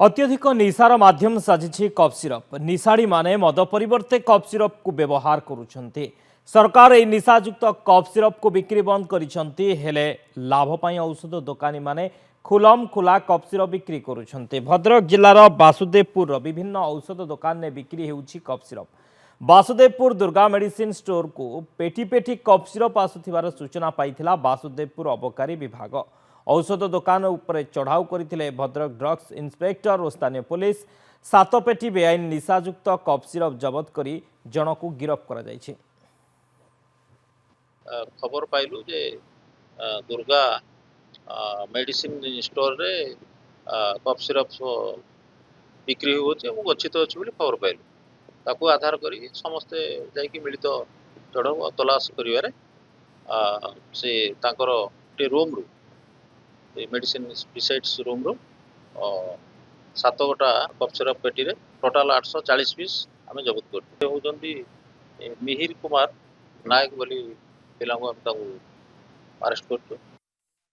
अत्यधिक निशार माध्यम साजिछि cough syrup. निशाड़ी माने मद परिवर्ते कफ सिरप को व्यवहार करुछन्ति। सरकार ए निशायुक्त कफ सिरप को बिक्री बंद करिसन्ति, हेले लाभ पाई औषध दोकानी माने खुलम खुला कफ सिरप बिक्री करुछन्ति। भद्रक जिल्लार बासुदेवपुर विभिन्न औषध दोकान ने बिक्री हेउछि cough syrup. Basudevpur Durga medicine store को पेटी पेटी कफ सिरप आसुथिबार सूचना पाइथिला बासुदेवपुर अबकारी विभाग। औषध दोकान उपरे चढ़ाऊ करथिले भद्रक ड्रग्स इन्स्पेक्टर और स्थानीय पुलिस। 7 पेटी बेआईन निशायुक्त कफ सिरप जबत करी जनकू गिरफ करा जायछि। खबर पाइलु जे दुर्गा मेडिसिन स्टोर रे कफ सिरप बिक्री होचे मु गच्छित अछि बोली खबर पाइलु। ताकू आधार करी समस्ते जाइकी मिलित चढ़ाऊ तलाश करिवारे से तांकर टे रूम रू मेडिसिन स्पेसाइड्स रूम रू 7 गोटा कफ सिरप पेटी रे टोटाल 840 पीस आमे जबत करते होजंती मिहिर कुमार नायक बोली पिला को हम अरेस्ट करतो।